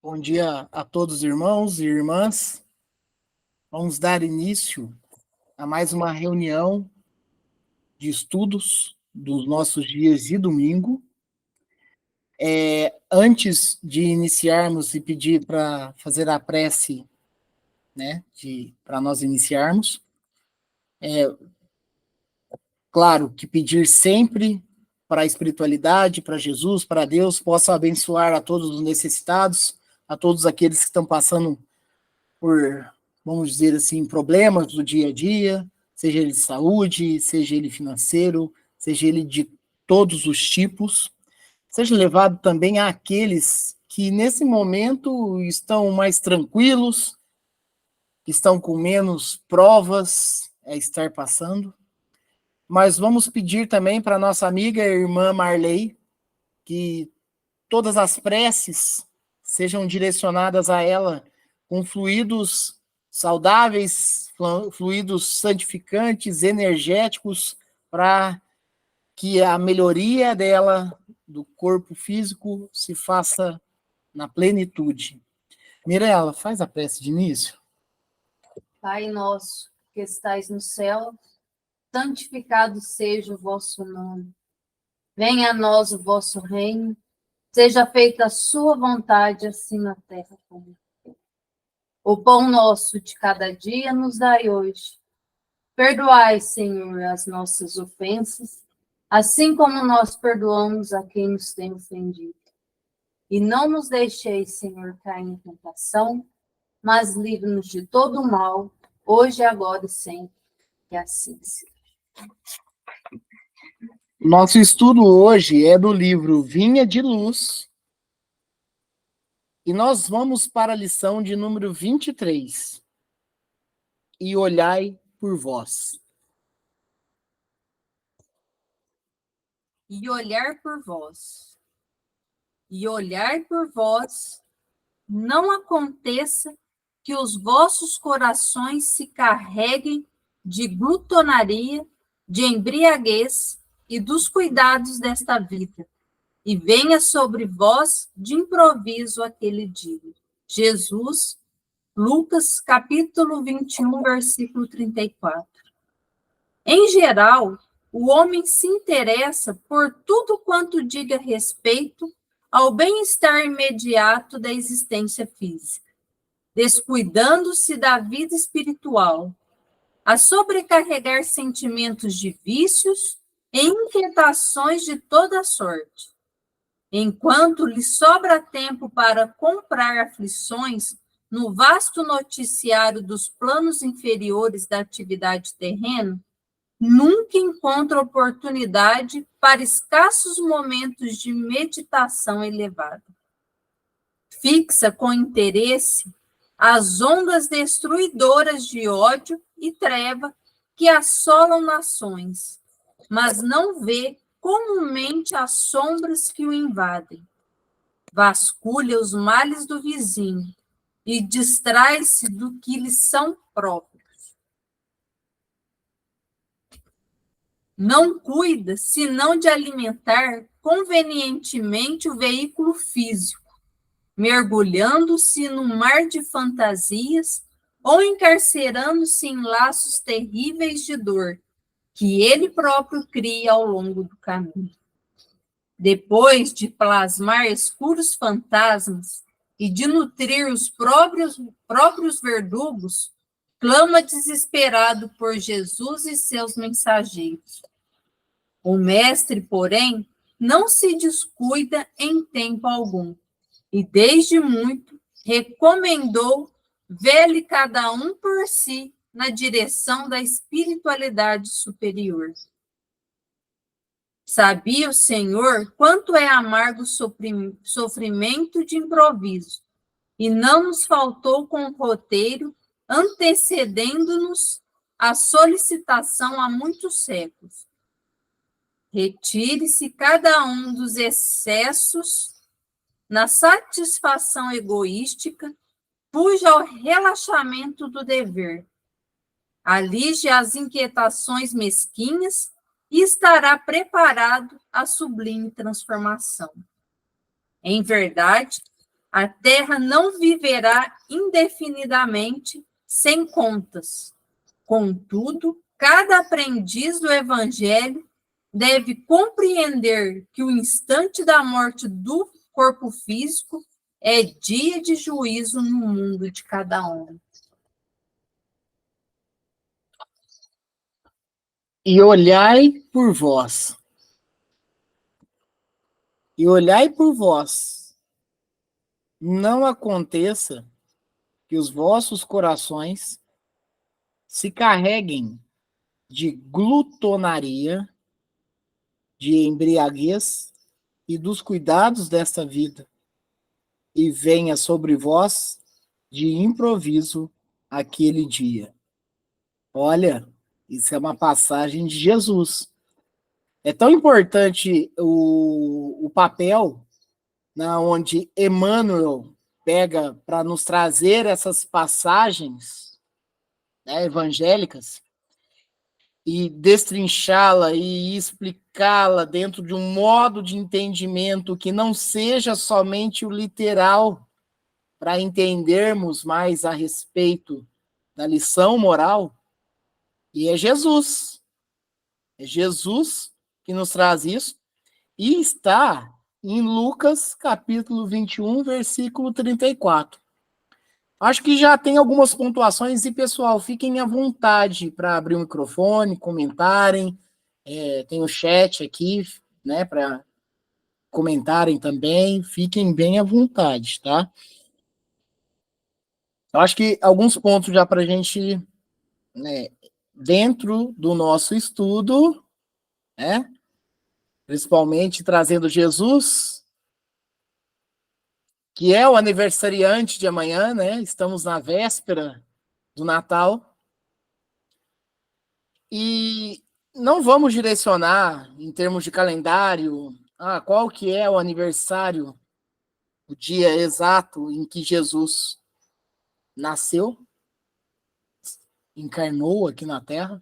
Bom dia a todos, irmãos e irmãs. Vamos dar início a mais uma reunião de estudos dos nossos dias de domingo. Antes de iniciarmos e pedir para fazer a prece, né, para nós iniciarmos, claro que pedir sempre para a espiritualidade, para Jesus, para Deus, possa abençoar a todos os necessitados, a todos aqueles que estão passando por, vamos dizer assim, problemas do dia a dia, seja ele de saúde, seja ele financeiro, seja ele de todos os tipos, seja levado também àqueles que nesse momento estão mais tranquilos, estão com menos provas a estar passando. Mas vamos pedir também para nossa amiga e irmã Marley que todas as preces sejam direcionadas a ela com fluidos saudáveis, fluidos santificantes, energéticos, para que a melhoria dela, do corpo físico, se faça na plenitude. Mirela, faz a prece de início. Pai nosso, que estais no céu, santificado seja o vosso nome. Venha a nós o vosso reino, seja feita a sua vontade, assim na terra como no céu. O pão nosso de cada dia nos dai hoje. Perdoai, Senhor, as nossas ofensas, assim como nós perdoamos a quem nos tem ofendido. E não nos deixeis, Senhor, cair em tentação, mas livre-nos de todo o mal, hoje, agora e sempre. Que assim seja. Nosso estudo hoje é do livro Vinha de Luz, e nós vamos para a lição de número 23. E olhai por vós. E olhar por vós. E olhar por vós, não aconteça que os vossos corações se carreguem de glutonaria, de embriaguez e dos cuidados desta vida, e venha sobre vós de improviso aquele dia. Jesus, Lucas, capítulo 21, versículo 34. Em geral, o homem se interessa por tudo quanto diga respeito ao bem-estar imediato da existência física, descuidando-se da vida espiritual, a sobrecarregar sentimentos de vícios e inquietações de toda sorte. Enquanto lhe sobra tempo para comprar aflições no vasto noticiário dos planos inferiores da atividade terrena, nunca encontra oportunidade para escassos momentos de meditação elevada. Fixa com interesse as ondas destruidoras de ódio e treva que assolam nações, mas não vê comumente as sombras que o invadem. Vasculha os males do vizinho e distrai-se do que lhes são próprios. Não cuida, senão de alimentar convenientemente o veículo físico, mergulhando-se num mar de fantasias ou encarcerando-se em laços terríveis de dor, que ele próprio cria ao longo do caminho. Depois de plasmar escuros fantasmas e de nutrir os próprios verdugos, clama desesperado por Jesus e seus mensageiros. O mestre, porém, não se descuida em tempo algum, e desde muito recomendou vele cada um por si na direção da espiritualidade superior. Sabia o Senhor quanto é amargo o sofrimento de improviso, e não nos faltou com o roteiro antecedendo-nos a solicitação há muitos séculos. Retire-se cada um dos excessos na satisfação egoística, fuja ao relaxamento do dever, alige as inquietações mesquinhas e estará preparado à sublime transformação. Em verdade, A terra não viverá indefinidamente sem contas. Contudo, cada aprendiz do Evangelho deve compreender que o instante da morte do corpo físico é dia de juízo no mundo de cada um. E olhai por vós. E olhai por vós. Não aconteça que os vossos corações se carreguem de glutonaria, de embriaguez e dos cuidados desta vida, e venha sobre vós de improviso aquele dia. Olha, isso é uma passagem de Jesus. É tão importante o papel onde Emmanuel pega para nos trazer essas passagens, né, evangélicas, e destrinchá-la e explicá-la dentro de um modo de entendimento que não seja somente o literal, para entendermos mais a respeito da lição moral. E é Jesus. É Jesus que nos traz isso. E está em Lucas, capítulo 21, versículo 34. Acho que já tem algumas pontuações e, pessoal, fiquem à vontade para abrir o microfone, comentarem. Tem o chat aqui, né, para comentarem também. Fiquem bem à vontade, tá? Eu acho que alguns pontos já para a gente, né, dentro do nosso estudo, né, principalmente trazendo Jesus, que é o aniversariante de amanhã, né? Estamos na véspera do Natal. E não vamos direcionar em termos de calendário, qual que é o aniversário, o dia exato em que Jesus nasceu, encarnou aqui na Terra,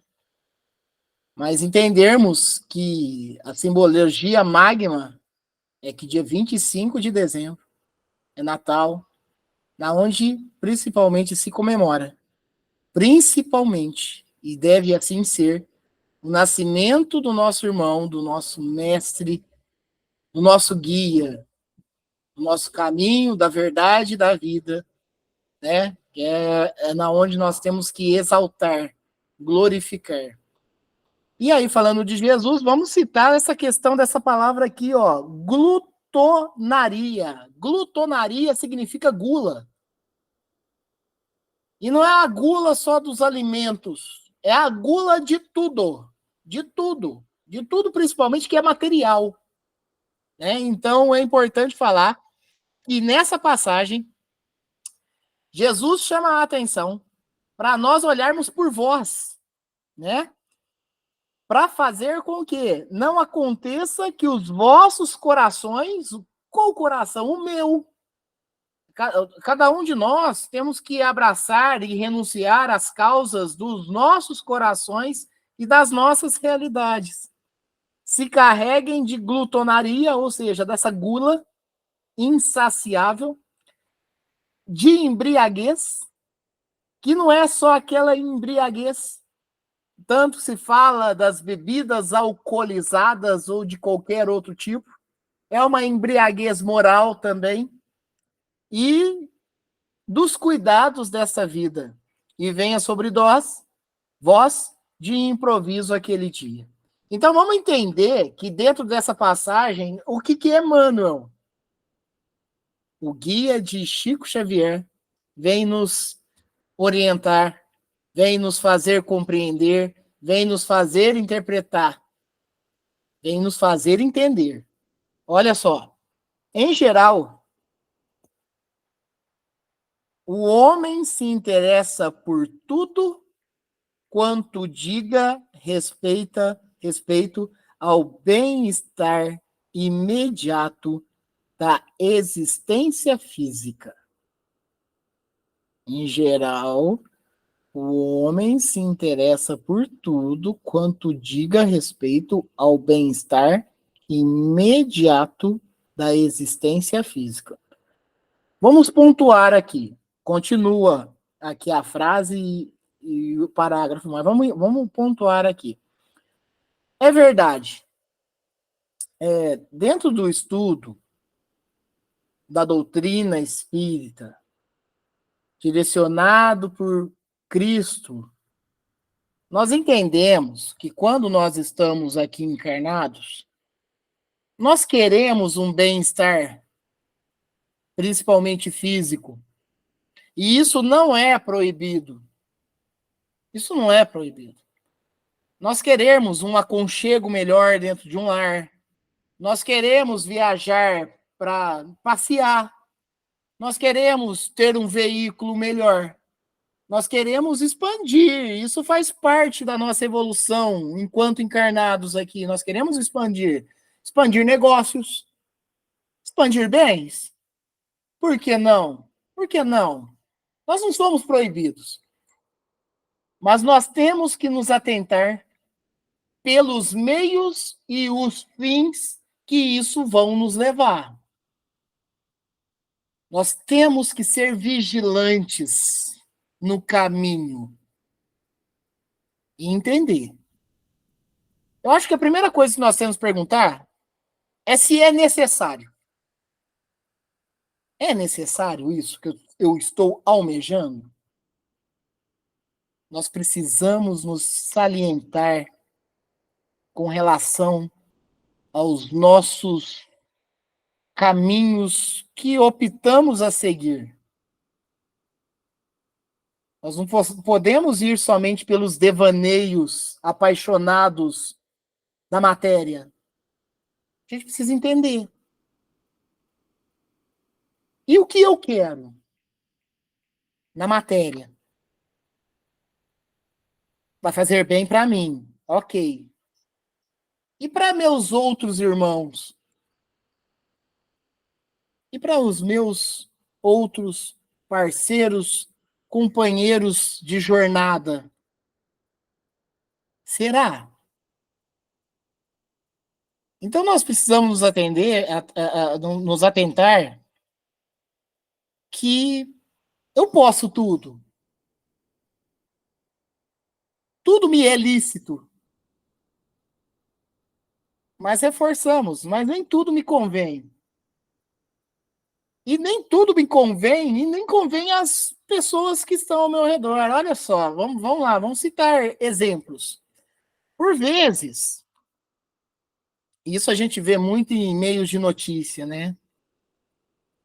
mas entendermos que a simbologia magma é que dia 25 de dezembro é Natal, na onde principalmente se comemora, principalmente, e deve assim ser, o nascimento do nosso irmão, do nosso mestre, do nosso guia, do nosso caminho, da verdade e da vida, né? Que é na onde nós temos que exaltar, glorificar. E aí, falando de Jesus, vamos citar essa questão dessa palavra aqui, ó, glutonaria. Glutonaria significa gula. E não é a gula só dos alimentos, é a gula de tudo, principalmente que é material. Né? Então, é importante falar que nessa passagem, Jesus chama a atenção para nós olharmos por vós, né? Para fazer com que não aconteça que os vossos corações, qual coração? O meu. Cada um de nós temos que abraçar e renunciar às causas dos nossos corações e das nossas realidades. Se carreguem de glutonaria, ou seja, dessa gula insaciável, de embriaguez, que não é só aquela embriaguez. Tanto se fala das bebidas alcoolizadas ou de qualquer outro tipo. É uma embriaguez moral também. E dos cuidados dessa vida. E venha sobre vós de improviso aquele dia. Então vamos entender que dentro dessa passagem, o que é Emmanuel? O guia de Chico Xavier vem nos orientar, vem nos fazer compreender, vem nos fazer interpretar, vem nos fazer entender. Olha só, em geral, o homem se interessa por tudo quanto diga respeito ao bem-estar imediato da existência física. Em geral, o homem se interessa por tudo quanto diga respeito ao bem-estar imediato da existência física. Vamos pontuar aqui. Continua aqui a frase e o parágrafo, mas vamos pontuar aqui. É verdade. Dentro do estudo da doutrina espírita, direcionado por Cristo, nós entendemos que quando nós estamos aqui encarnados, nós queremos um bem-estar, principalmente físico. E isso não é proibido. Isso não é proibido. Nós queremos um aconchego melhor dentro de um lar. Nós queremos viajar para passear. Nós queremos ter um veículo melhor. Nós queremos expandir. Isso faz parte da nossa evolução enquanto encarnados aqui. Nós queremos expandir. Expandir negócios. Expandir bens. Por que não? Por que não? Nós não somos proibidos. Mas nós temos que nos atentar pelos meios e os fins que isso vão nos levar. Nós temos que ser vigilantes no caminho e entender. Eu acho que a primeira coisa que nós temos que perguntar é se é necessário. É necessário isso que eu estou almejando? Nós precisamos nos salientar com relação aos nossos caminhos que optamos a seguir. Nós não podemos ir somente pelos devaneios apaixonados da matéria. A gente precisa entender. E o que eu quero na matéria? Vai fazer bem para mim, ok. E para meus outros irmãos? E para os meus outros parceiros, companheiros de jornada? Será? Então nós precisamos nos atender, nos atentar que eu posso tudo. Tudo me é lícito. Mas reforçamos, mas nem tudo me convém. E nem tudo me convém, e nem convém às pessoas que estão ao meu redor. Olha só, vamos lá, vamos citar exemplos. Por vezes, isso a gente vê muito em meios de notícia, né?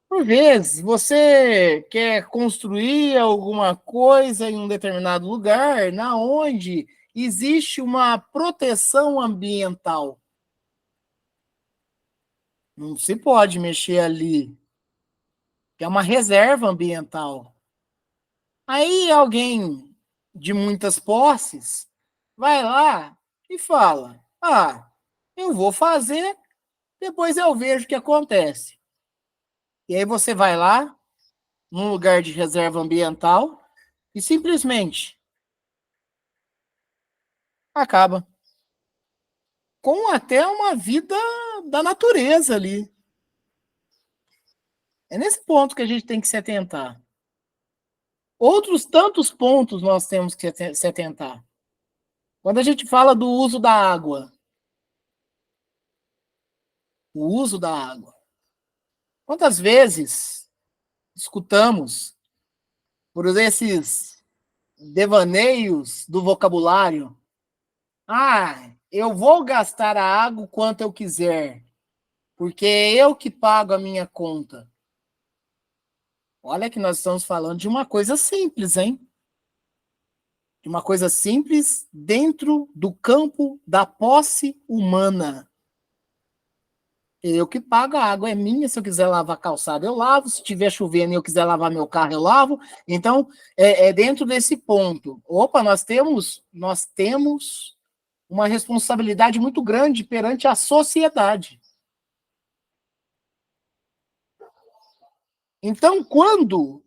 Por vezes, você quer construir alguma coisa em um determinado lugar, na onde existe uma proteção ambiental. Não se pode mexer ali, que é uma reserva ambiental. Aí alguém de muitas posses vai lá e fala: eu vou fazer, depois eu vejo o que acontece. E aí você vai lá, num lugar de reserva ambiental, e simplesmente acaba com até uma vida da natureza ali. É nesse ponto que a gente tem que se atentar. Outros tantos pontos nós temos que se atentar. Quando a gente fala do uso da água, o uso da água. Quantas vezes escutamos por esses devaneios do vocabulário? Eu vou gastar a água o quanto eu quiser, porque é eu que pago a minha conta. Olha que nós estamos falando de uma coisa simples, hein? De uma coisa simples dentro do campo da posse humana. Eu que pago, a água é minha, se eu quiser lavar a calçada eu lavo, se estiver chovendo e eu quiser lavar meu carro eu lavo. Então, é dentro desse ponto. Opa, nós temos uma responsabilidade muito grande perante a sociedade. Então, quando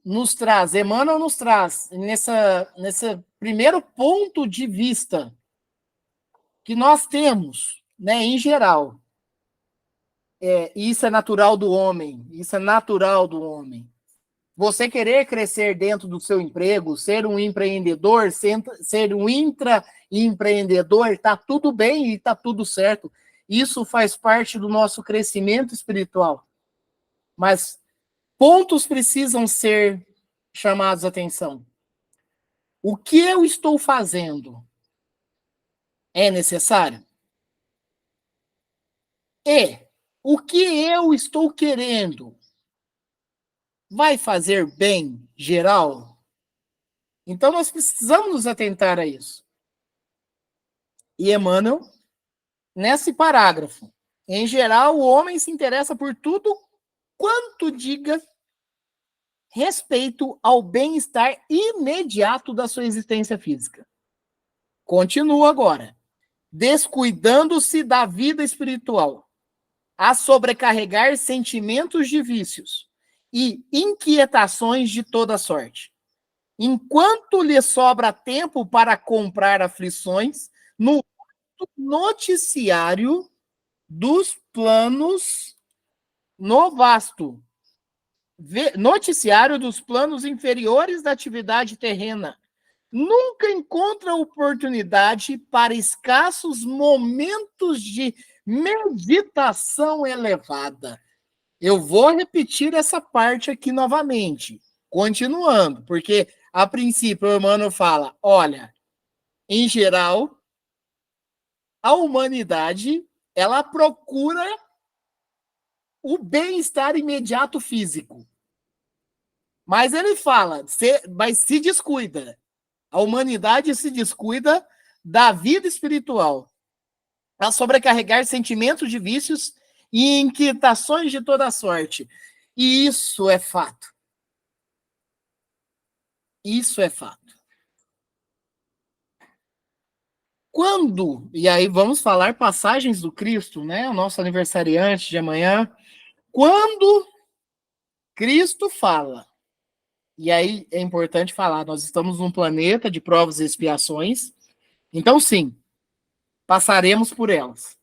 Emmanuel nos traz nesse primeiro ponto de vista que nós temos, né, em geral, isso é natural do homem, isso é natural do homem. Você querer crescer dentro do seu emprego, ser um empreendedor, ser um intraempreendedor, está tudo bem e está tudo certo. Isso faz parte do nosso crescimento espiritual. Mas pontos precisam ser chamados a atenção. O que eu estou fazendo é necessário? E o que eu estou querendo vai fazer bem geral? Então, nós precisamos nos atentar a isso. E Emmanuel, nesse parágrafo, em geral, o homem se interessa por tudo quanto diga respeito ao bem-estar imediato da sua existência física. Continua agora. Descuidando-se da vida espiritual, a sobrecarregar sentimentos de vícios e inquietações de toda sorte. Enquanto lhe sobra tempo para comprar aflições no noticiário dos planos, no vasto noticiário dos planos inferiores da atividade terrena, nunca encontra oportunidade para escassos momentos de meditação elevada. Eu vou repetir essa parte aqui novamente, continuando, porque a princípio o Emmanuel fala, olha, em geral, a humanidade, ela procura o bem-estar imediato físico. Mas ele fala, mas se descuida. A humanidade se descuida da vida espiritual, a sobrecarregar sentimentos de vícios e inquietações de toda sorte. E isso é fato. Isso é fato. Quando, e aí vamos falar passagens do Cristo, né? O nosso aniversariante de amanhã. Quando Cristo fala, e aí é importante falar, nós estamos num planeta de provas e expiações, então sim, passaremos por elas.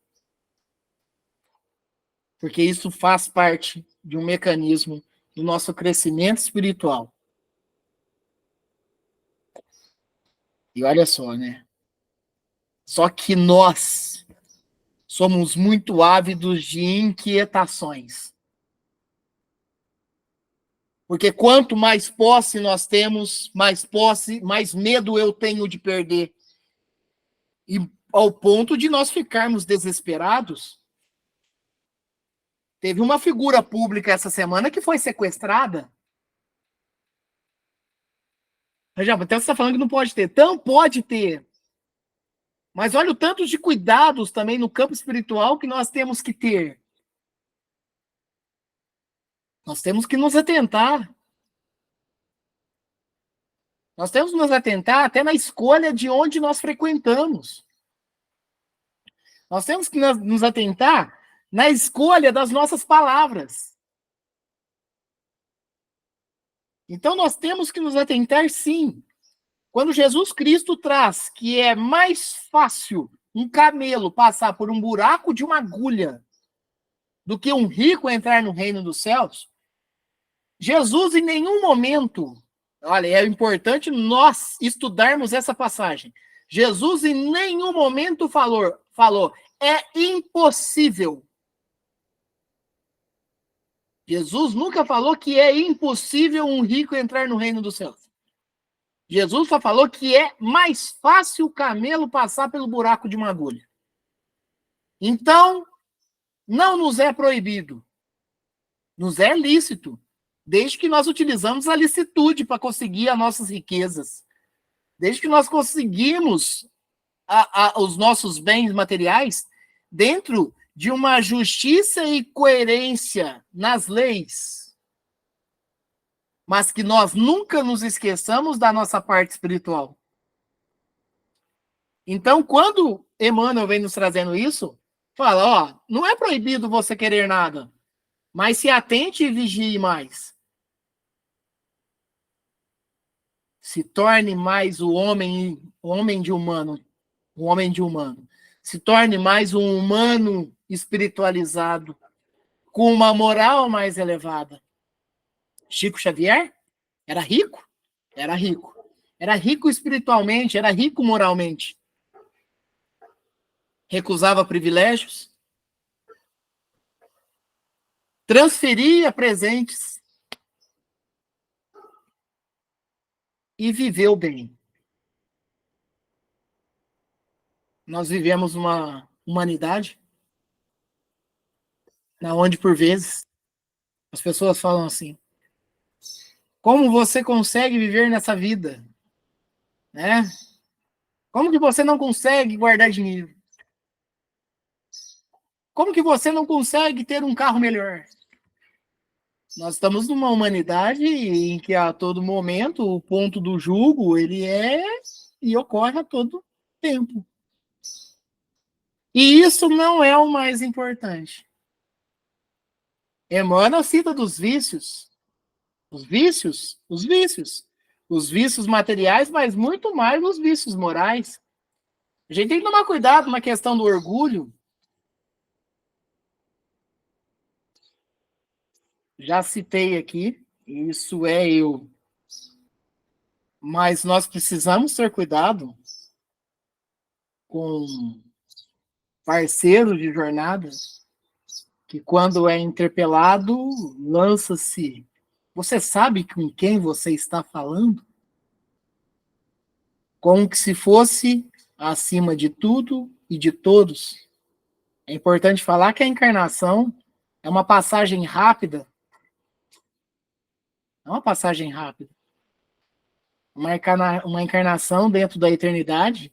Porque isso faz parte de um mecanismo do nosso crescimento espiritual. E olha só, né? Só que nós somos muito ávidos de inquietações. Porque quanto mais posse nós temos, mais medo eu tenho de perder. E ao ponto de nós ficarmos desesperados. Teve uma figura pública essa semana que foi sequestrada. Já, até você está falando que não pode ter. Então, pode ter. Mas olha o tanto de cuidados também no campo espiritual que nós temos que ter. Nós temos que nos atentar. Nós temos que nos atentar até na escolha de onde nós frequentamos. Nós temos que nos atentar na escolha das nossas palavras. Então, nós temos que nos atentar, sim. Quando Jesus Cristo traz que é mais fácil um camelo passar por um buraco de uma agulha do que um rico entrar no reino dos céus, Jesus em nenhum momento, olha, é importante nós estudarmos essa passagem. Jesus em nenhum momento falou, é impossível. Jesus nunca falou que é impossível um rico entrar no reino dos céus. Jesus só falou que é mais fácil o camelo passar pelo buraco de uma agulha. Então, não nos é proibido. Nos é lícito, desde que nós utilizamos a licitude para conseguir as nossas riquezas. Desde que nós conseguimos os nossos bens materiais dentro de uma justiça e coerência nas leis. Mas que nós nunca nos esqueçamos da nossa parte espiritual. Então, quando Emmanuel vem nos trazendo isso, fala, ó, não é proibido você querer nada, mas se atente e vigie mais. Se torne mais um homem de humano. Se torne mais um humano espiritualizado, com uma moral mais elevada. Chico Xavier Era rico? Era rico. Era rico espiritualmente, era rico moralmente. Recusava privilégios, transferia presentes e viveu bem. Nós vivemos uma humanidade na onde, por vezes, as pessoas falam assim: como você consegue viver nessa vida? Né? Como que você não consegue guardar dinheiro? Como que você não consegue ter um carro melhor? Nós estamos numa humanidade em que a todo momento o ponto do julgo ele é e ocorre a todo tempo. E isso não é o mais importante. Emmanuel cita dos vícios, os vícios materiais, mas muito mais os vícios morais. A gente tem que tomar cuidado na questão do orgulho. Já citei aqui, isso é eu. Mas nós precisamos ter cuidado com parceiros de jornada que, quando é interpelado, lança-se. Você sabe com quem você está falando? Como que se fosse acima de tudo e de todos. É importante falar que a encarnação é uma passagem rápida. É uma passagem rápida. Uma encarnação dentro da eternidade,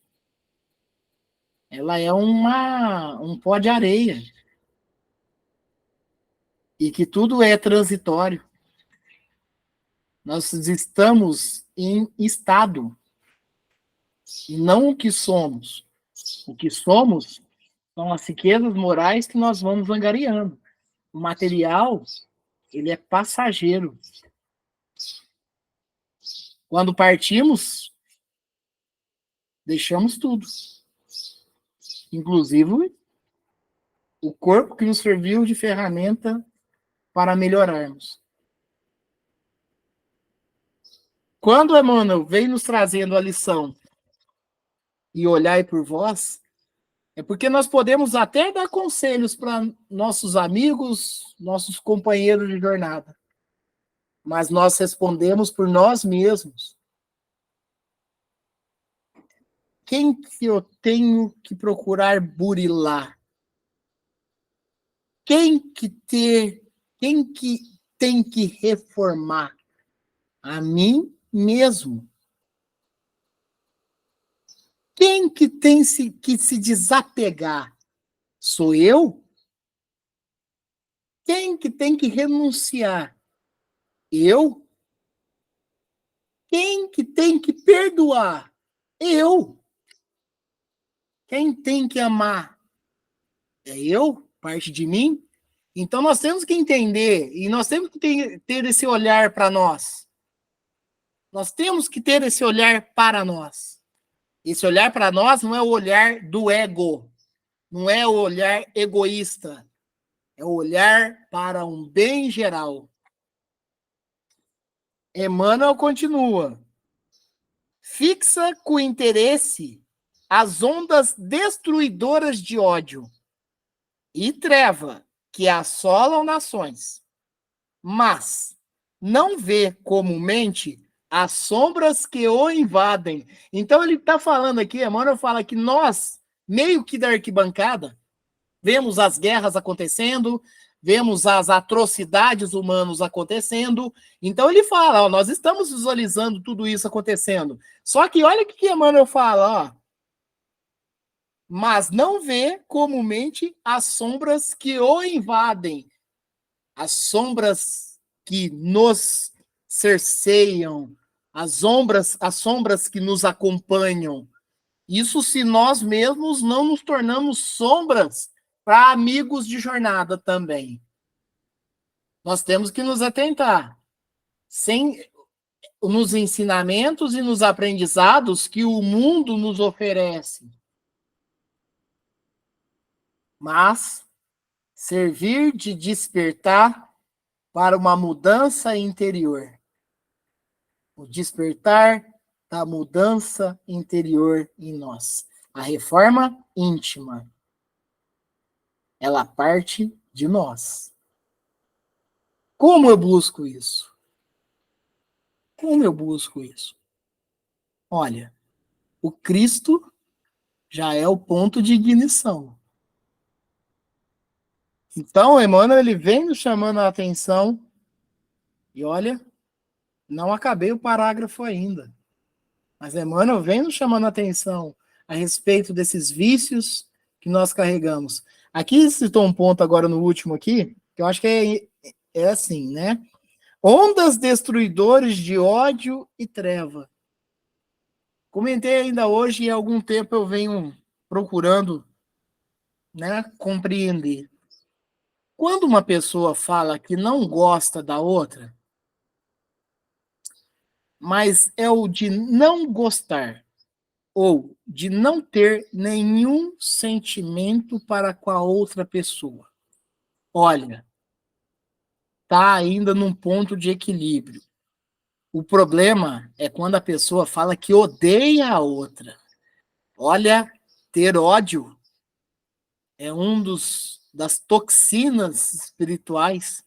ela é um pó de areia. E que tudo é transitório. Nós estamos em estado, e não o que somos. O que somos são as riquezas morais que nós vamos angariando. O material, ele é passageiro. Quando partimos, deixamos tudo. Inclusive, o corpo que nos serviu de ferramenta para melhorarmos. Quando Emmanuel vem nos trazendo a lição e olhai por vós, é porque nós podemos até dar conselhos para nossos amigos, nossos companheiros de jornada. Mas nós respondemos por nós mesmos. Quem que eu tenho que procurar burilar? Quem que tem que reformar? A mim mesmo. Quem que tem que se desapegar? Sou eu? Quem que tem que renunciar? Eu? Quem que tem que perdoar? Eu. Quem tem que amar? É eu? Parte de mim? Então nós temos que entender e nós temos que ter esse olhar para nós. Nós temos que ter esse olhar para nós. Esse olhar para nós não é o olhar do ego, não é o olhar egoísta, é o olhar para um bem geral. Emmanuel continua. Fixa com interesse as ondas destruidoras de ódio e treva que assolam nações, mas não vê comumente as sombras que o invadem. Então ele está falando aqui, Emmanuel fala que nós, meio que da arquibancada, vemos as guerras acontecendo, vemos as atrocidades humanas acontecendo. Então ele fala, ó, nós estamos visualizando tudo isso acontecendo. Só que olha o que Emmanuel fala, ó. Mas não vê comumente as sombras que o invadem, as sombras que nos cerceiam, as sombras que nos acompanham. Isso se nós mesmos não nos tornamos sombras para amigos de jornada também. Nós temos que nos atentar nos ensinamentos e nos aprendizados que o mundo nos oferece. Mas servir de despertar para uma mudança interior. o despertar da mudança interior em nós. A reforma íntima, ela parte de nós. Como eu busco isso? Como eu busco isso? Olha, o Cristo já é o ponto de ignição. Então, Emmanuel, ele vem nos chamando a atenção, e olha, não acabei o parágrafo ainda, mas Emmanuel vem nos chamando a atenção a respeito desses vícios que nós carregamos. Aqui citou um ponto agora no último aqui, que eu acho que é assim, né? Ondas destruidores de ódio e treva. Comentei ainda hoje e há algum tempo eu venho procurando, né, compreender. Quando uma pessoa fala que não gosta da outra, mas é o de não gostar ou de não ter nenhum sentimento para com a outra pessoa. Olha, tá ainda num ponto de equilíbrio. O problema é quando a pessoa fala que odeia a outra. Olha, ter ódio é das toxinas espirituais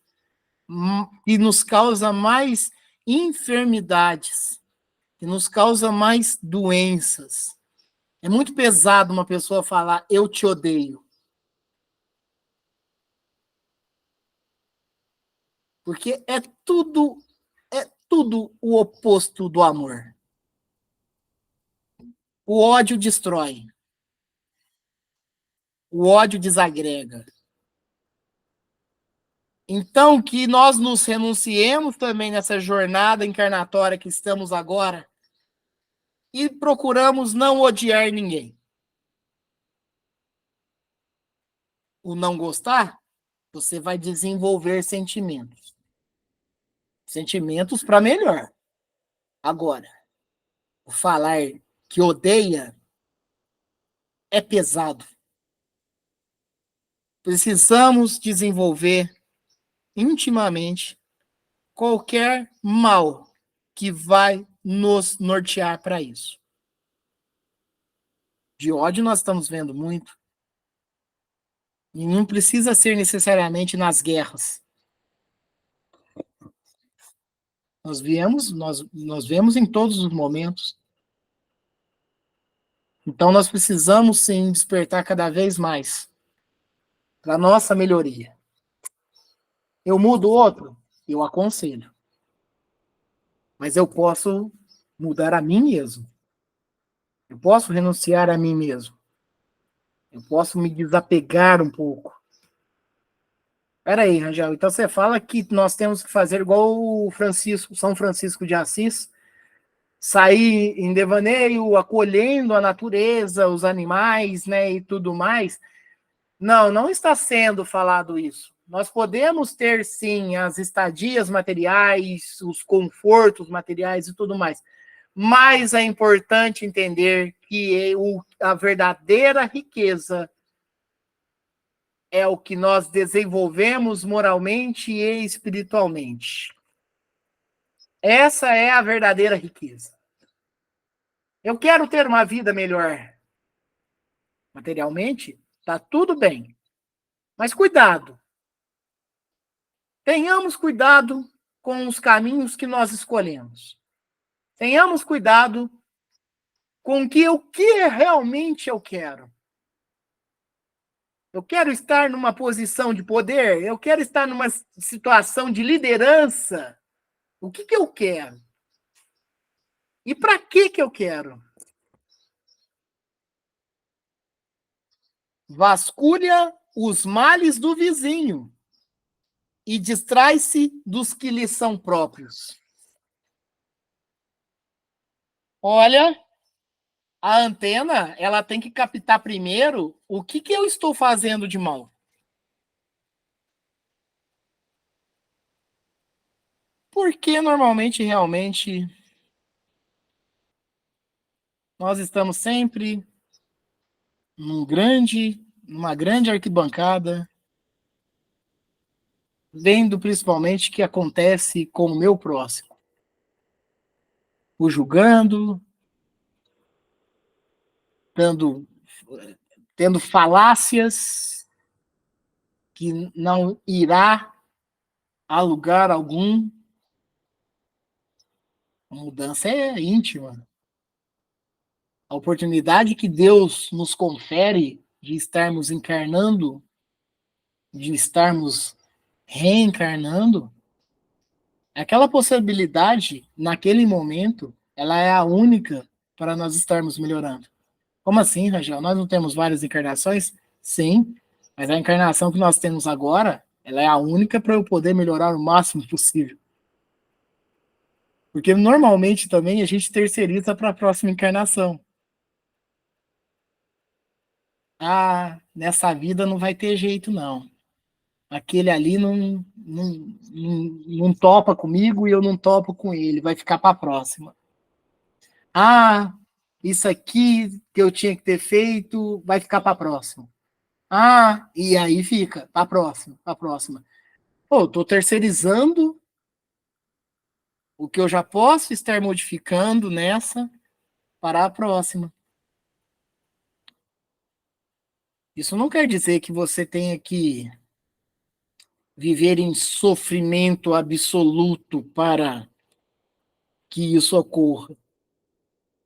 que nos causa mais enfermidades, que nos causa mais doenças. É muito pesado uma pessoa falar, eu te odeio. Porque é tudo o oposto do amor. O ódio destrói. O ódio desagrega. Então, que nós nos renunciemos também nessa jornada encarnatória que estamos agora e procuramos não odiar ninguém. O não gostar, você vai desenvolver sentimentos. Sentimentos para melhor. Agora, o falar que odeia é pesado. Precisamos desenvolver intimamente qualquer mal que vai nos nortear para isso. De ódio nós estamos vendo muito. E não precisa ser necessariamente nas guerras. Nós vemos em todos os momentos. Então nós precisamos sim despertar cada vez mais para a nossa melhoria. Eu mudo o outro? Eu aconselho. Mas eu posso mudar a mim mesmo. Eu posso renunciar a mim mesmo. Eu posso me desapegar um pouco. Peraí, Rangel, então você fala que nós temos que fazer igual o São Francisco de Assis, sair em devaneio, acolhendo a natureza, os animais, né, e tudo mais. Não, não está sendo falado isso. Nós podemos ter, sim, as estadias materiais, os confortos materiais e tudo mais, mas é importante entender que a verdadeira riqueza é o que nós desenvolvemos moralmente e espiritualmente. Essa é a verdadeira riqueza. Eu quero ter uma vida melhor. Materialmente, está tudo bem. Mas cuidado. Tenhamos cuidado com os caminhos que nós escolhemos. Tenhamos cuidado com o que realmente eu quero. Eu quero estar numa posição de poder, eu quero estar numa situação de liderança. O que eu quero? E para que eu quero? Vasculha os males do vizinho e distrai-se dos que lhe são próprios. Olha, a antena, ela tem que captar primeiro o que eu estou fazendo de mal. Porque normalmente, realmente, nós estamos sempre numa grande arquibancada, vendo principalmente o que acontece com o meu próximo. o julgando, tendo falácias que não irá a lugar algum. A mudança é íntima. A oportunidade que Deus nos confere de estarmos encarnando, de estarmos reencarnando, aquela possibilidade, naquele momento, ela é a única para nós estarmos melhorando. Como assim, Rangel? Nós não temos várias encarnações? Sim, mas a encarnação que nós temos agora, ela é a única para eu poder melhorar o máximo possível. Porque normalmente também a gente terceiriza para a próxima encarnação. Ah, nessa vida não vai ter jeito, não. Aquele ali não topa comigo e eu não topo com ele, vai ficar para a próxima. Ah, isso aqui que eu tinha que ter feito vai ficar para a próxima. Ah, e aí fica, para a próxima, para a próxima. Pô, estou terceirizando o que eu já posso estar modificando nessa para a próxima. Isso não quer dizer que você tenha que viver em sofrimento absoluto para que isso ocorra.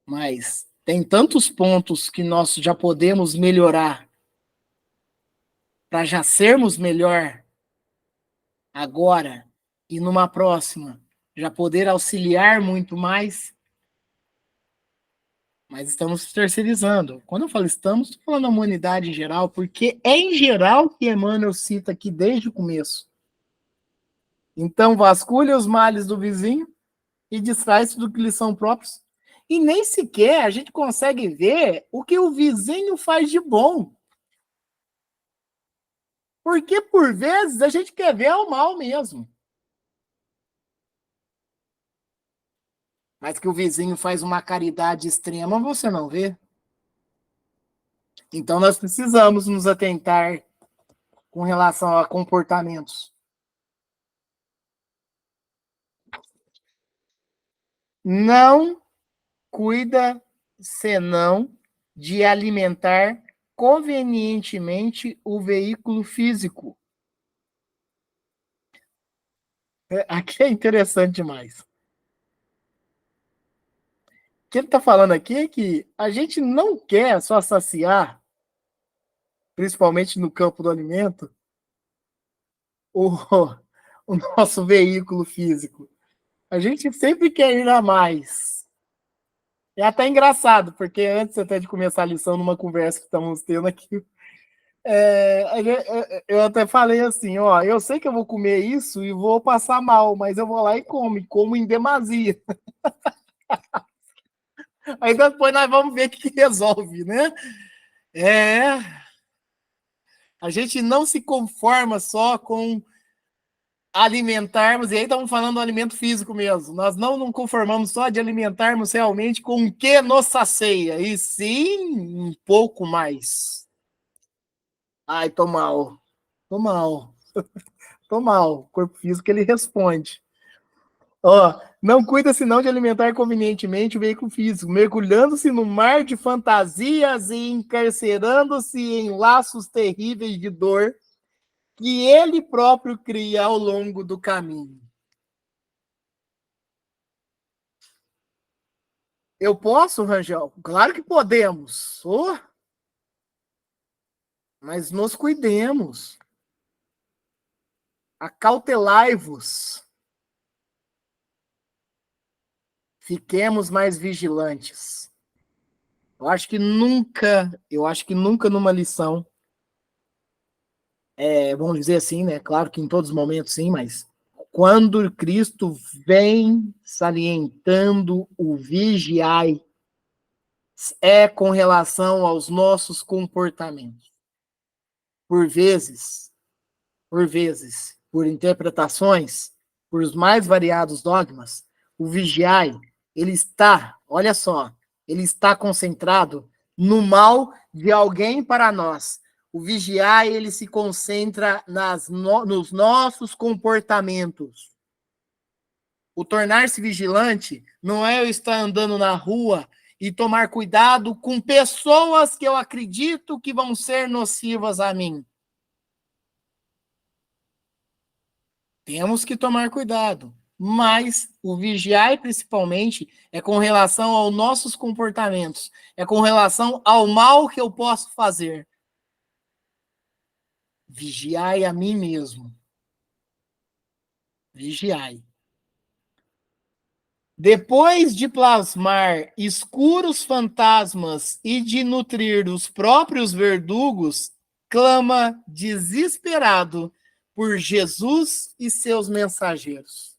Mas tem tantos pontos que nós já podemos melhorar para já sermos melhor agora e numa próxima já poder auxiliar muito mais, mas estamos terceirizando. Quando eu falo estamos, estou falando da humanidade em geral, porque é em geral que Emmanuel cita aqui desde o começo. Então, vasculha os males do vizinho e distrai-se do que lhe são próprios. E nem sequer a gente consegue ver o que o vizinho faz de bom. Porque, por vezes, a gente quer ver o mal mesmo. Mas que o vizinho faz uma caridade extrema, você não vê. Então, nós precisamos nos atentar com relação a comportamentos. Não cuida senão de alimentar convenientemente o veículo físico. Aqui é interessante demais. O que ele está falando aqui é que a gente não quer só saciar, principalmente no campo do alimento, o, o nosso veículo físico. A gente sempre quer ir a mais. É até engraçado, porque antes até de começar a lição, numa conversa que estamos tendo aqui, eu até falei assim, ó, eu sei que eu vou comer isso e vou passar mal, mas eu vou lá e como em demasia. Aí depois nós vamos ver o que resolve, né? A gente não se conforma só com alimentarmos, e aí estamos falando do alimento físico mesmo, nós não conformamos só de alimentarmos realmente com o que nos sacia, e sim um pouco mais. Ai, tô mal. O corpo físico, ele responde. Ó, não cuida senão de alimentar convenientemente o veículo físico, mergulhando-se no mar de fantasias e encarcerando-se em laços terríveis de dor que ele próprio cria ao longo do caminho. Eu posso, Rangel? Claro que podemos. Oh, mas nos cuidemos. Acautelai-vos. Fiquemos mais vigilantes. Eu acho que nunca numa lição, vamos dizer assim, né? Claro que em todos os momentos sim, mas quando Cristo vem salientando o vigiai, é com relação aos nossos comportamentos. Por vezes, por interpretações, por os mais variados dogmas, o vigiai, ele está, olha só, ele está concentrado no mal de alguém para nós. O vigiai, ele se concentra nos nossos comportamentos. O tornar-se vigilante não é eu estar andando na rua e tomar cuidado com pessoas que eu acredito que vão ser nocivas a mim. Temos que tomar cuidado, mas o vigiar principalmente é com relação aos nossos comportamentos, é com relação ao mal que eu posso fazer. Vigiai a mim mesmo. Vigiai. Depois de plasmar escuros fantasmas e de nutrir os próprios verdugos, clama desesperado por Jesus e seus mensageiros.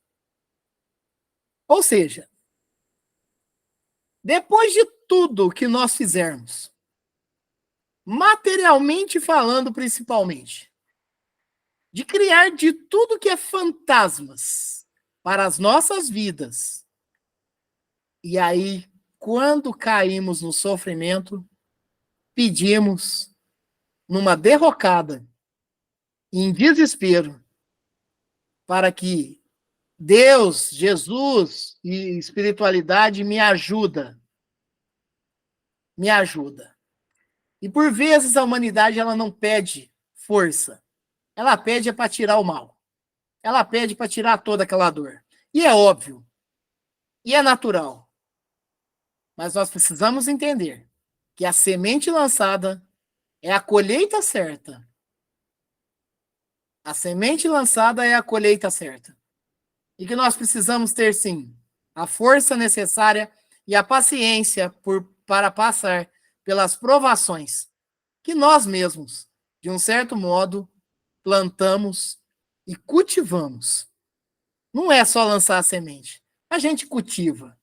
Ou seja, depois de tudo que nós fizermos, materialmente falando principalmente, de criar de tudo que é fantasmas para as nossas vidas, e aí, quando caímos no sofrimento, pedimos, numa derrocada, em desespero, para que Deus, Jesus e espiritualidade me ajuda. Me ajuda. E por vezes a humanidade ela não pede força. Ela pede para tirar o mal. Ela pede para tirar toda aquela dor. E é óbvio. E é natural. Mas nós precisamos entender que a semente lançada é a colheita certa. A semente lançada é a colheita certa. E que nós precisamos ter, sim, a força necessária e a paciência para passar pelas provações que nós mesmos, de um certo modo, plantamos e cultivamos. Não é só lançar a semente. A gente cultiva.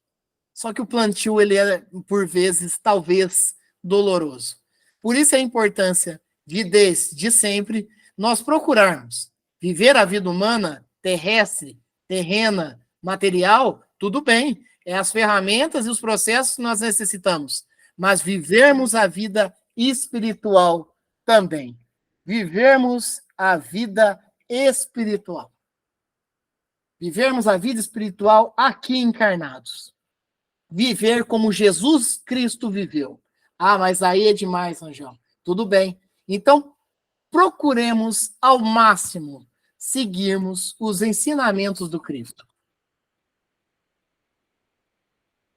Só que o plantio, ele é, por vezes, talvez, doloroso. Por isso a importância desde sempre, nós procurarmos viver a vida humana terrestre, terrena, material, tudo bem. É as ferramentas e os processos que nós necessitamos. Mas vivermos a vida espiritual também. Vivermos a vida espiritual. Vivermos a vida espiritual aqui encarnados. Viver como Jesus Cristo viveu. Ah, mas aí é demais, Anjão. Tudo bem. Então, procuremos ao máximo seguirmos os ensinamentos do Cristo.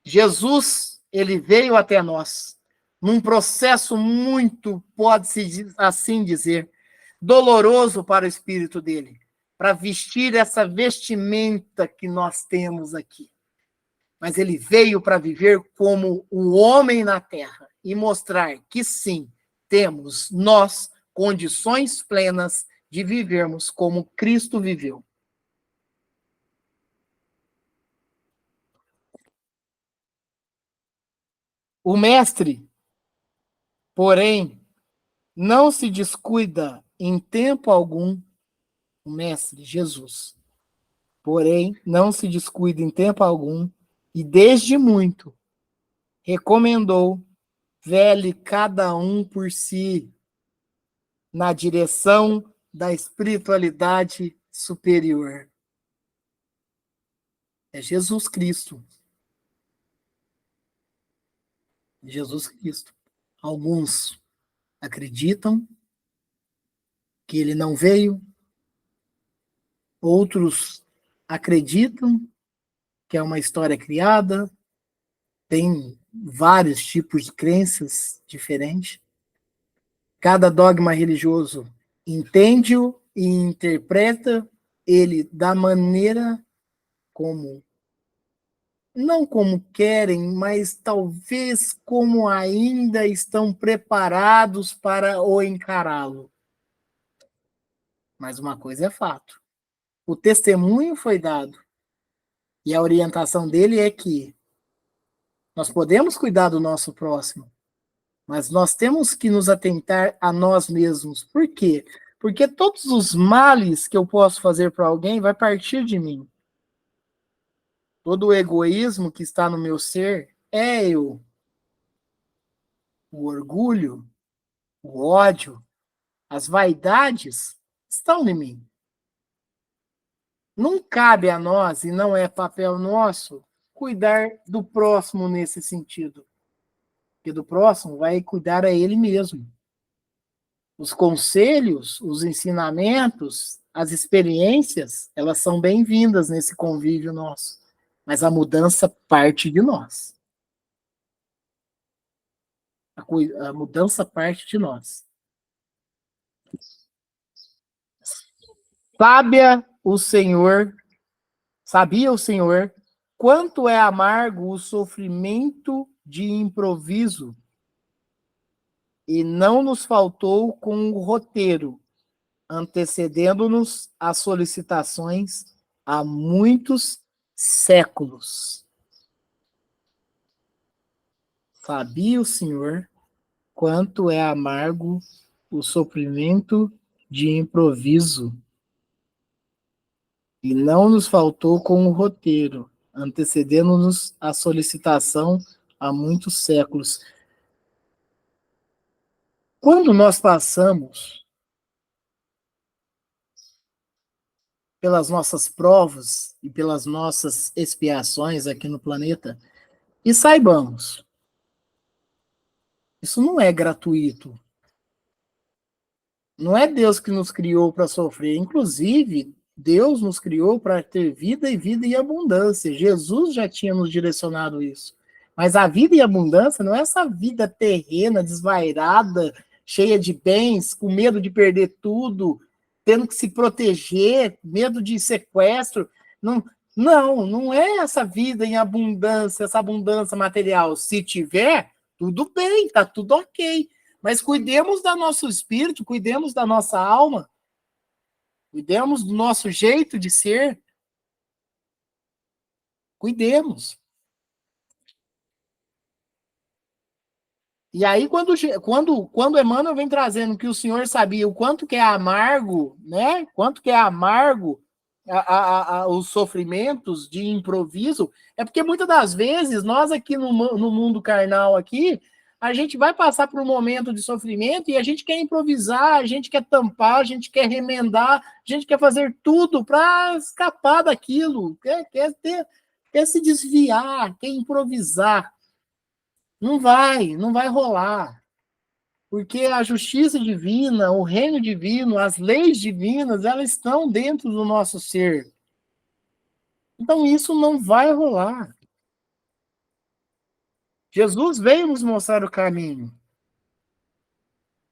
Jesus, ele veio até nós num processo muito, pode-se assim dizer, doloroso para o espírito dele, para vestir essa vestimenta que nós temos aqui. Mas ele veio para viver como o homem na terra e mostrar que sim, temos nós condições plenas de vivermos como Cristo viveu. O mestre, porém, não se descuida em tempo algum, o mestre Jesus, porém, não se descuida em tempo algum, e desde muito recomendou vele cada um por si, na direção da espiritualidade superior. É Jesus Cristo. Jesus Cristo. Alguns acreditam que ele não veio, outros acreditam que é uma história criada, tem vários tipos de crenças diferentes. Cada dogma religioso entende-o e interpreta ele da maneira como, não como querem, mas talvez como ainda estão preparados para o encará-lo. Mas uma coisa é fato. O testemunho foi dado. E a orientação dele é que nós podemos cuidar do nosso próximo, mas nós temos que nos atentar a nós mesmos. Por quê? Porque todos os males que eu posso fazer para alguém vai partir de mim. Todo o egoísmo que está no meu ser é eu. O orgulho, o ódio, as vaidades estão em mim. Não cabe a nós, e não é papel nosso, cuidar do próximo nesse sentido. Porque do próximo vai cuidar a ele mesmo. Os conselhos, os ensinamentos, as experiências, elas são bem-vindas nesse convívio nosso. Mas a mudança parte de nós. A mudança parte de nós. Sabia o Senhor, quanto é amargo o sofrimento de improviso, e não nos faltou com o roteiro, antecedendo-nos as solicitações há muitos séculos. Sabia o Senhor quanto é amargo o sofrimento de improviso, e não nos faltou com o roteiro, antecedendo-nos a solicitação há muitos séculos. Quando nós passamos pelas nossas provas e pelas nossas expiações aqui no planeta, e saibamos, isso não é gratuito. Não é Deus que nos criou para sofrer. Inclusive, Deus nos criou para ter vida e vida em abundância. Jesus já tinha nos direcionado isso. Mas a vida em abundância não é essa vida terrena, desvairada, cheia de bens, com medo de perder tudo, tendo que se proteger, medo de sequestro. Não é essa vida em abundância, essa abundância material. Se tiver, tudo bem, tá tudo ok. Mas cuidemos do nosso espírito, cuidemos da nossa alma, cuidemos do nosso jeito de ser. Cuidemos. E aí, quando Emmanuel vem trazendo que o Senhor sabia o quanto que é amargo, né? Quanto que é amargo os sofrimentos de improviso, é porque muitas das vezes nós aqui no mundo carnal aqui, a gente vai passar por um momento de sofrimento e a gente quer improvisar, a gente quer tampar, a gente quer remendar, a gente quer fazer tudo para escapar daquilo, quer se desviar, quer improvisar. Não vai rolar. Porque a justiça divina, o reino divino, as leis divinas, elas estão dentro do nosso ser. Então isso não vai rolar. Jesus veio nos mostrar o caminho.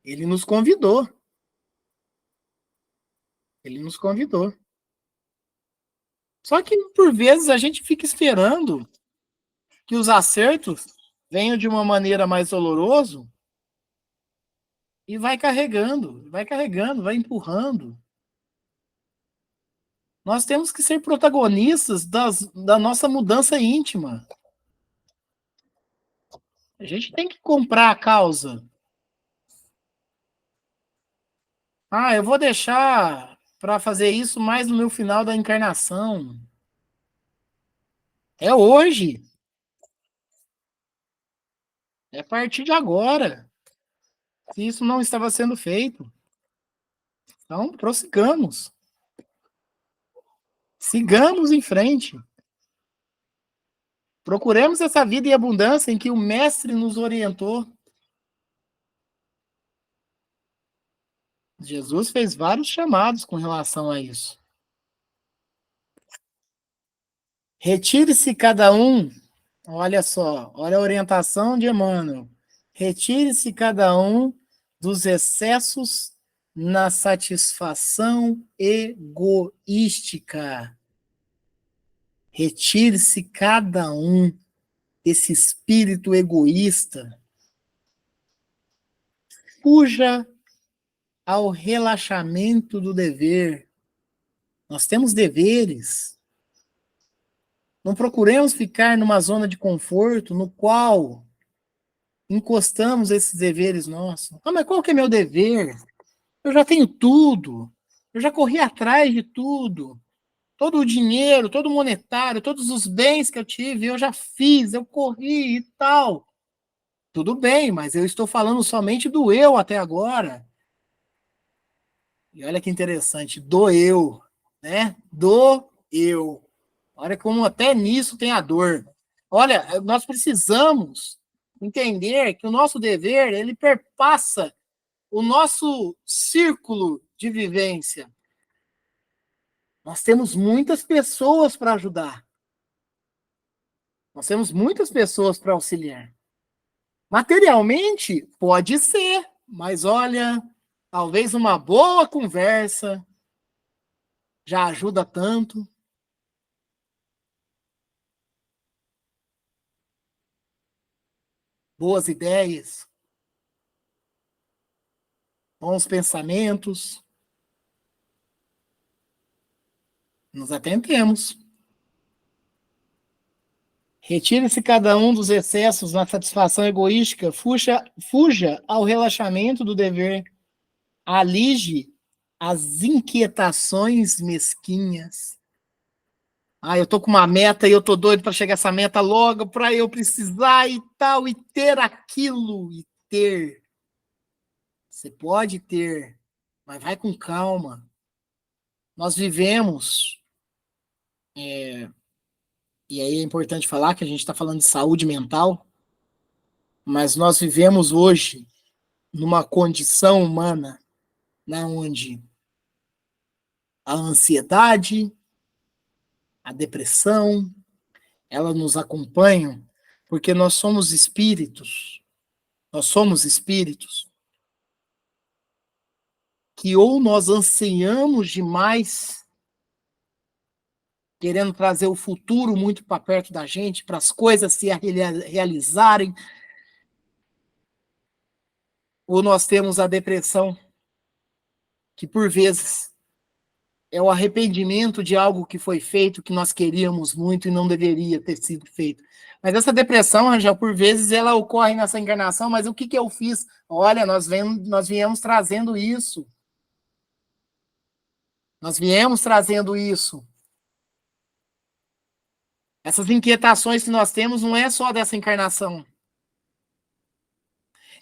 Ele nos convidou. Ele nos convidou. Só que, por vezes, a gente fica esperando que os acertos venham de uma maneira mais dolorosa e vai carregando, vai empurrando. Nós temos que ser protagonistas da nossa mudança íntima. A gente tem que comprar a causa. Eu vou deixar para fazer isso mais no meu final da encarnação. É hoje. É a partir de agora. Se isso não estava sendo feito. Então, prossigamos. Sigamos em frente. Procuremos essa vida em abundância em que o Mestre nos orientou. Jesus fez vários chamados com relação a isso. Retire-se cada um, olha só, olha a orientação de Emmanuel. Retire-se cada um dos excessos na satisfação egoística. Retire-se cada um desse espírito egoísta. Fuja ao relaxamento do dever. Nós temos deveres. Não procuremos ficar numa zona de conforto no qual encostamos esses deveres nossos. Mas qual que é meu dever? Eu já tenho tudo. Eu já corri atrás de tudo. Todo o dinheiro, todo o monetário, todos os bens que eu tive, eu já fiz, eu corri e tal. Tudo bem, mas eu estou falando somente do eu até agora. E olha que interessante, do eu, né? Do eu. Olha como até nisso tem a dor. Olha, nós precisamos entender que o nosso dever, ele perpassa o nosso círculo de vivência. Nós temos muitas pessoas para ajudar. Nós temos muitas pessoas para auxiliar. Materialmente, pode ser, mas olha, talvez uma boa conversa já ajuda tanto. Boas ideias, bons pensamentos. Nos atentemos. Retire-se cada um dos excessos na satisfação egoística, fuja ao relaxamento do dever, alige as inquietações mesquinhas. Eu tô com uma meta e eu tô doido para chegar essa meta logo, para eu precisar e tal, e ter aquilo, e ter. Você pode ter, mas vai com calma. Nós vivemos, e aí é importante falar que a gente está falando de saúde mental, mas nós vivemos hoje numa condição humana, né, onde a ansiedade, a depressão, elas nos acompanham, porque nós somos espíritos que ou nós ansiamos demais, querendo trazer o futuro muito para perto da gente, para as coisas se realizarem, ou nós temos a depressão, que por vezes é o arrependimento de algo que foi feito, que nós queríamos muito e não deveria ter sido feito. Mas essa depressão, Rangel, por vezes ela ocorre nessa encarnação, mas o que eu fiz? Olha, nós viemos trazendo isso. Nós viemos trazendo isso. Essas inquietações que nós temos não é só dessa encarnação.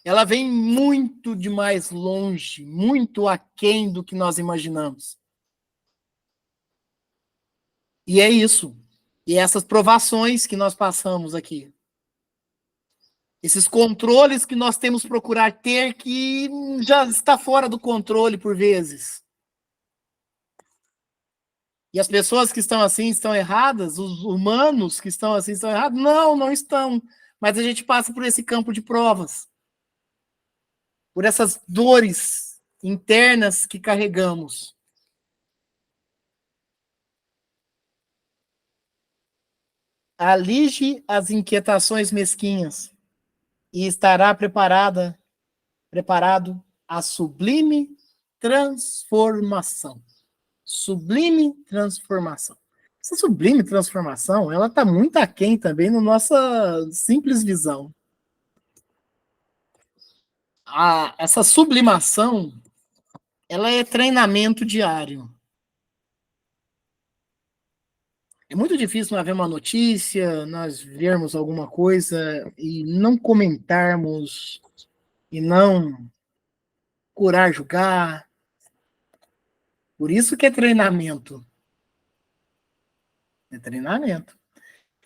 Ela vem muito de mais longe, muito aquém do que nós imaginamos. E é isso. E essas provações que nós passamos aqui. Esses controles que nós temos que procurar ter, que já está fora do controle por vezes. E as pessoas que estão assim estão erradas? Os humanos que estão assim estão errados? Não, não estão. Mas a gente passa por esse campo de provas. Por essas dores internas que carregamos. Alige as inquietações mesquinhas e estará preparado a sublime transformação. Sublime transformação. Essa sublime transformação, ela está muito aquém também na nossa simples visão. Essa sublimação, ela é treinamento diário. É muito difícil nós ver uma notícia, nós vermos alguma coisa e não comentarmos, e não curar, julgar. Por isso que é treinamento. É treinamento.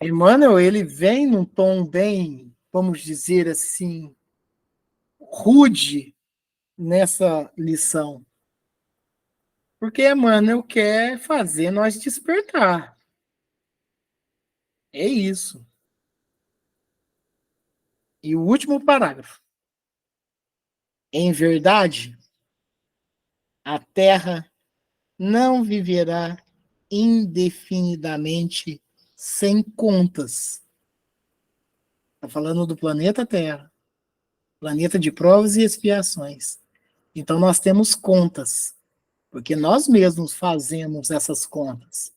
Emmanuel, ele vem num tom bem, vamos dizer assim, rude nessa lição. Porque Emmanuel quer fazer nós despertar. É isso. E o último parágrafo. Em verdade, a Terra não viverá indefinidamente sem contas. Está falando do planeta Terra. Planeta de provas e expiações. Então nós temos contas. Porque nós mesmos fazemos essas contas.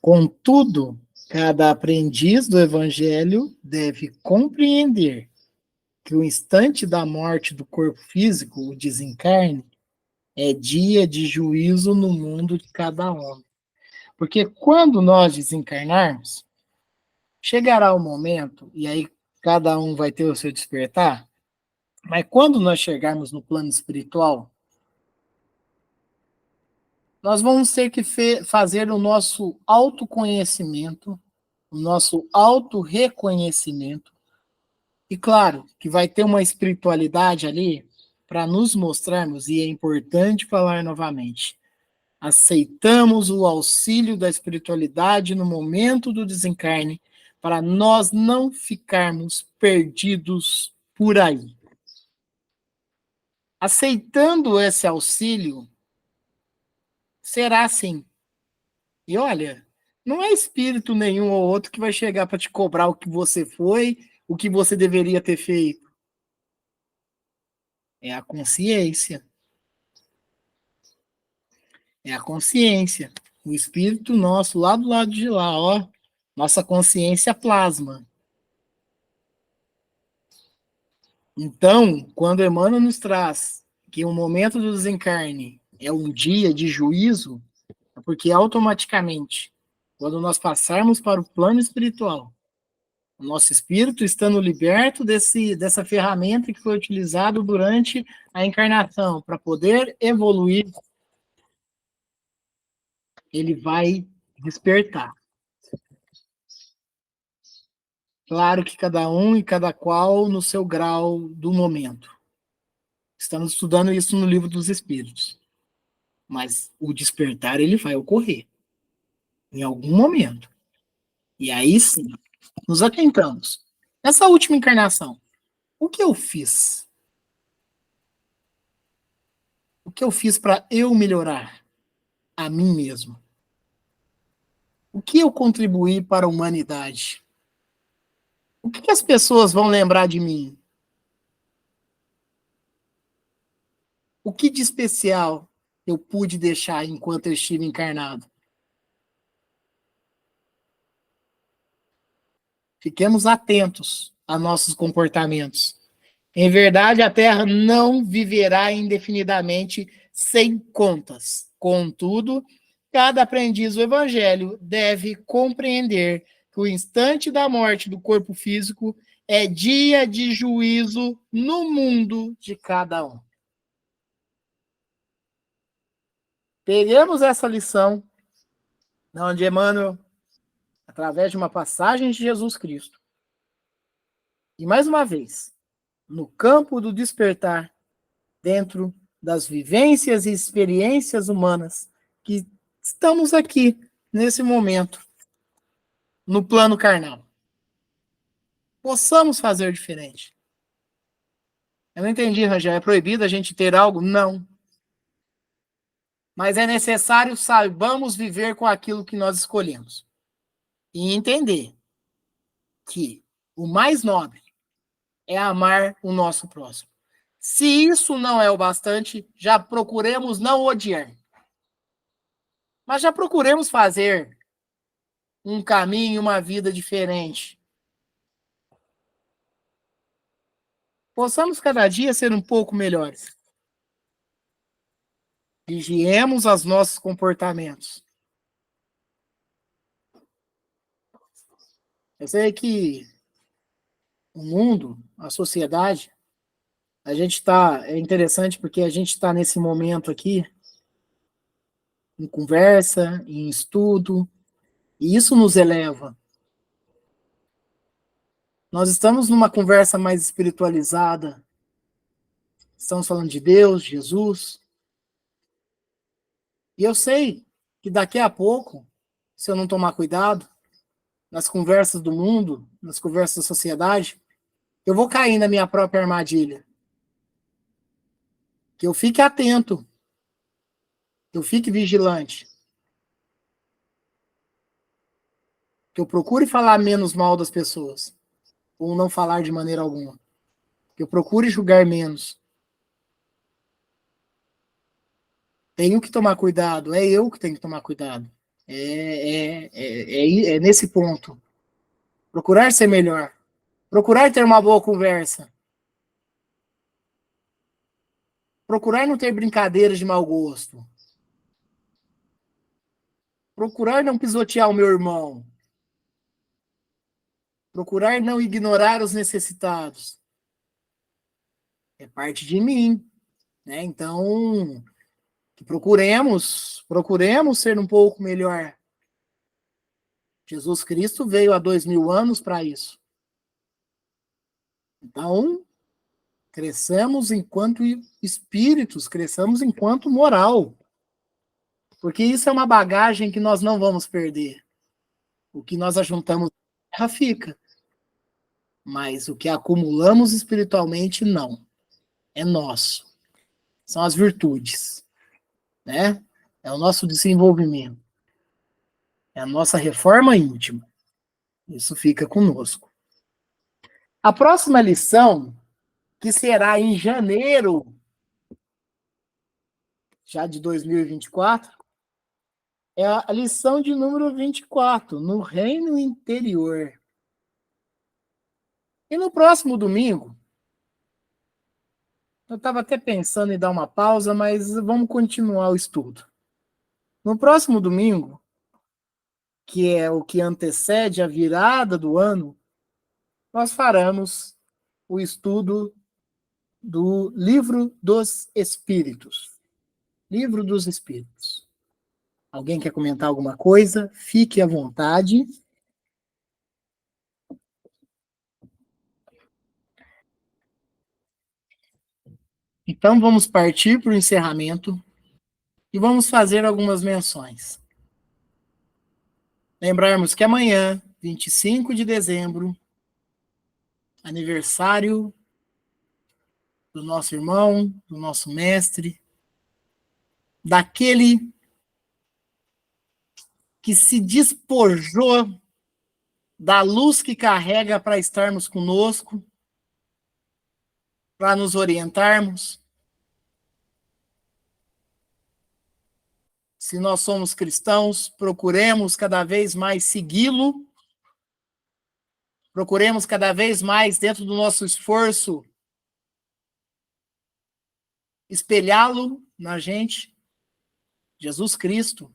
Contudo, cada aprendiz do Evangelho deve compreender que o instante da morte do corpo físico, o desencarne, é dia de juízo no mundo de cada homem. Porque quando nós desencarnarmos, chegará o momento, e aí cada um vai ter o seu despertar, mas quando nós chegarmos no plano espiritual, nós vamos ter que fazer o nosso autoconhecimento, o nosso autorreconhecimento. E claro, que vai ter uma espiritualidade ali para nos mostrarmos, e é importante falar novamente, aceitamos o auxílio da espiritualidade no momento do desencarne, para nós não ficarmos perdidos por aí. Aceitando esse auxílio, será assim. E olha, não é espírito nenhum ou outro que vai chegar para te cobrar o que você foi, o que você deveria ter feito. É a consciência. É a consciência. O espírito nosso lá do lado de lá, ó. Nossa consciência plasma. Então, quando Emmanuel nos traz que o momento do desencarne é um dia de juízo, é porque automaticamente, quando nós passarmos para o plano espiritual, o nosso espírito estando liberto dessa ferramenta que foi utilizada durante a encarnação para poder evoluir, ele vai despertar. Claro que cada um e cada qual no seu grau do momento. Estamos estudando isso no Livro dos Espíritos. Mas o despertar, ele vai ocorrer. Em algum momento. E aí sim, nos atentamos. Nessa última encarnação, o que eu fiz? O que eu fiz para eu melhorar a mim mesmo? O que eu contribuí para a humanidade? O que as pessoas vão lembrar de mim? O que de especial eu pude deixar enquanto eu estive encarnado? Fiquemos atentos a nossos comportamentos. Em verdade, a Terra não viverá indefinidamente sem contas. Contudo, cada aprendiz do Evangelho deve compreender que o instante da morte do corpo físico é dia de juízo no mundo de cada um. Peguemos essa lição, onde Emmanuel, através de uma passagem de Jesus Cristo, e mais uma vez, no campo do despertar, dentro das vivências e experiências humanas que estamos aqui, nesse momento, no plano carnal. Possamos fazer diferente. Eu não entendi, Rangel, é proibido a gente ter algo? Não. Mas é necessário saibamos viver com aquilo que nós escolhemos. E entender que o mais nobre é amar o nosso próximo. Se isso não é o bastante, já procuremos não odiar. Mas já procuremos fazer um caminho, uma vida diferente. Possamos cada dia ser um pouco melhores. Vigiemos os nossos comportamentos. Eu sei que o mundo, a sociedade, a gente está, é interessante porque a gente está nesse momento aqui, em conversa, em estudo, e isso nos eleva. Nós estamos numa conversa mais espiritualizada, estamos falando de Deus, Jesus, e eu sei que daqui a pouco, se eu não tomar cuidado, nas conversas do mundo, nas conversas da sociedade, eu vou cair na minha própria armadilha. Que eu fique atento, que eu fique vigilante, que eu procure falar menos mal das pessoas, ou não falar de maneira alguma, que eu procure julgar menos. Tenho que tomar cuidado, é eu que tenho que tomar cuidado. É nesse ponto. Procurar ser melhor. Procurar ter uma boa conversa. Procurar não ter brincadeiras de mau gosto. Procurar não pisotear o meu irmão. Procurar não ignorar os necessitados. É parte de mim, né? Então, procuremos ser um pouco melhor. Jesus Cristo veio há 2000 anos para isso. Então, cresçamos enquanto espíritos, cresçamos enquanto moral. Porque isso é uma bagagem que nós não vamos perder. O que nós ajuntamos na terra fica. Mas o que acumulamos espiritualmente, não. É nosso. São as virtudes. Né? É o nosso desenvolvimento. É a nossa reforma íntima. Isso fica conosco. A próxima lição, que será em janeiro, já de 2024, é a lição de número 24, no reino interior. E no próximo domingo, eu estava até pensando em dar uma pausa, mas vamos continuar o estudo. No próximo domingo, que é o que antecede a virada do ano, nós faremos o estudo do Livro dos Espíritos. Livro dos Espíritos. Alguém quer comentar alguma coisa? Fique à vontade. Então, vamos partir para o encerramento e vamos fazer algumas menções. Lembrarmos que amanhã, 25 de dezembro, aniversário do nosso irmão, do nosso mestre, daquele que se despojou da luz que carrega para estarmos conosco, para nos orientarmos. Se nós somos cristãos, procuremos cada vez mais segui-lo, procuremos cada vez mais, dentro do nosso esforço, espelhá-lo na gente, Jesus Cristo,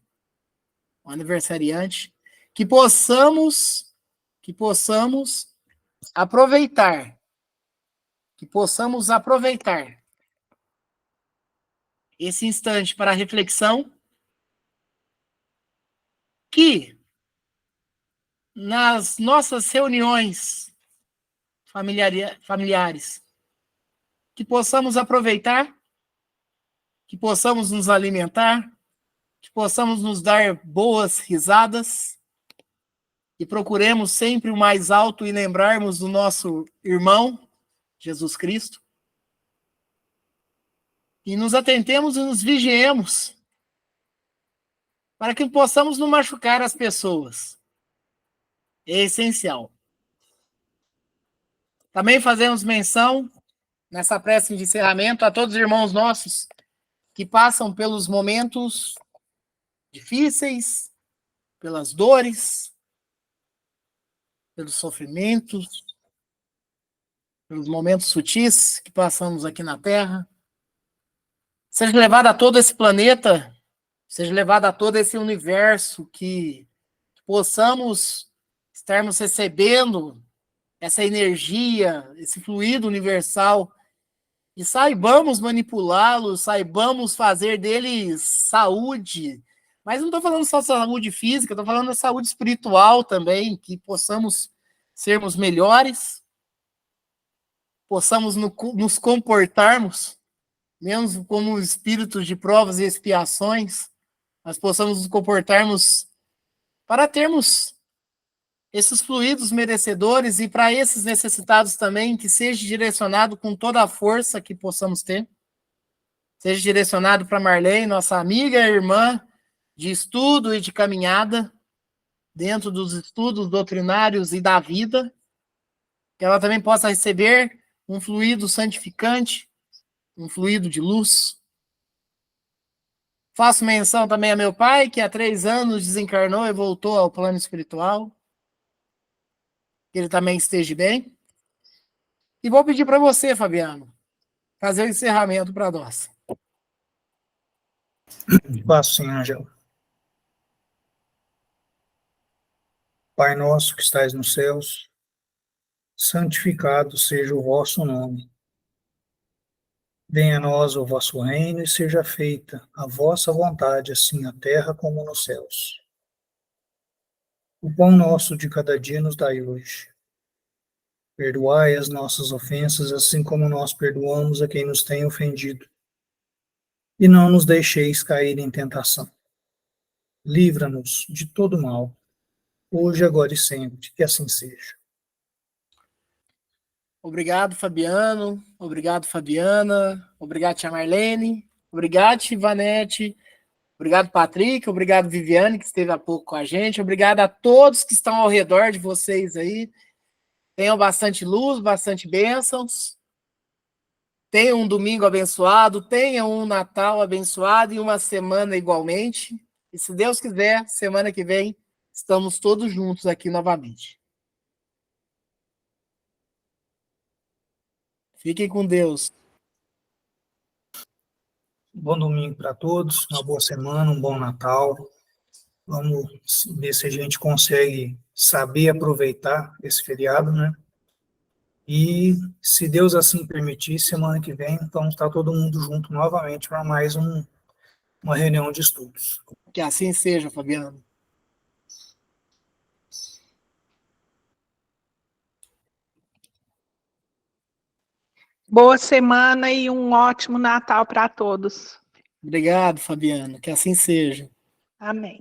o aniversariante, que possamos aproveitar, esse instante para reflexão, que nas nossas reuniões familiares, que possamos aproveitar, que possamos nos alimentar, que possamos nos dar boas risadas e procuremos sempre o mais alto e lembrarmos do nosso irmão, Jesus Cristo, e nos atentemos e nos vigiemos para que possamos não machucar as pessoas. É essencial. Também fazemos menção, nessa prece de encerramento, a todos os irmãos nossos que passam pelos momentos difíceis, pelas dores, pelos sofrimentos, pelos momentos sutis que passamos aqui na Terra. Seja levado a todo esse planeta, seja levado a todo esse universo, que possamos estarmos recebendo essa energia, esse fluido universal, e saibamos manipulá-lo, saibamos fazer deles saúde. Mas não estou falando só de saúde física, estou falando da saúde espiritual também, que possamos sermos melhores, possamos nos comportarmos, mesmo como espíritos de provas e expiações, mas possamos nos comportarmos para termos esses fluidos merecedores, e para esses necessitados também, que seja direcionado com toda a força que possamos ter. Seja direcionado para Marlene, nossa amiga e irmã de estudo e de caminhada, dentro dos estudos doutrinários e da vida, que ela também possa receber um fluido santificante, um fluido de luz. Faço menção também a meu pai, que há 3 anos desencarnou e voltou ao plano espiritual. Que ele também esteja bem. E vou pedir para você, Fabiano, fazer o encerramento para nós. Faço sim, Ângelo. Pai nosso que estais nos céus, santificado seja o vosso nome. Venha a nós o vosso reino e seja feita a vossa vontade, assim na terra como nos céus. O pão nosso de cada dia nos dai hoje. Perdoai as nossas ofensas, assim como nós perdoamos a quem nos tem ofendido. E não nos deixeis cair em tentação. Livra-nos de todo mal, hoje, agora e sempre, que assim seja. Obrigado, Fabiano. Obrigado, Fabiana. Obrigado, tia Marlene. Obrigado, tia Ivanete. Obrigado, Patrick. Obrigado, Viviane, que esteve há pouco com a gente. Obrigado a todos que estão ao redor de vocês aí. Tenham bastante luz, bastante bênçãos. Tenham um domingo abençoado. Tenham um Natal abençoado e uma semana igualmente. E se Deus quiser, semana que vem, estamos todos juntos aqui novamente. Fiquem com Deus. Bom domingo para todos, uma boa semana, um bom Natal. Vamos ver se a gente consegue saber aproveitar esse feriado, né? E, se Deus assim permitir, semana que vem, vamos estar todo mundo junto novamente para mais uma reunião de estudos. Que assim seja, Fabiano. Boa semana e um ótimo Natal para todos. Obrigado, Fabiano. Que assim seja. Amém.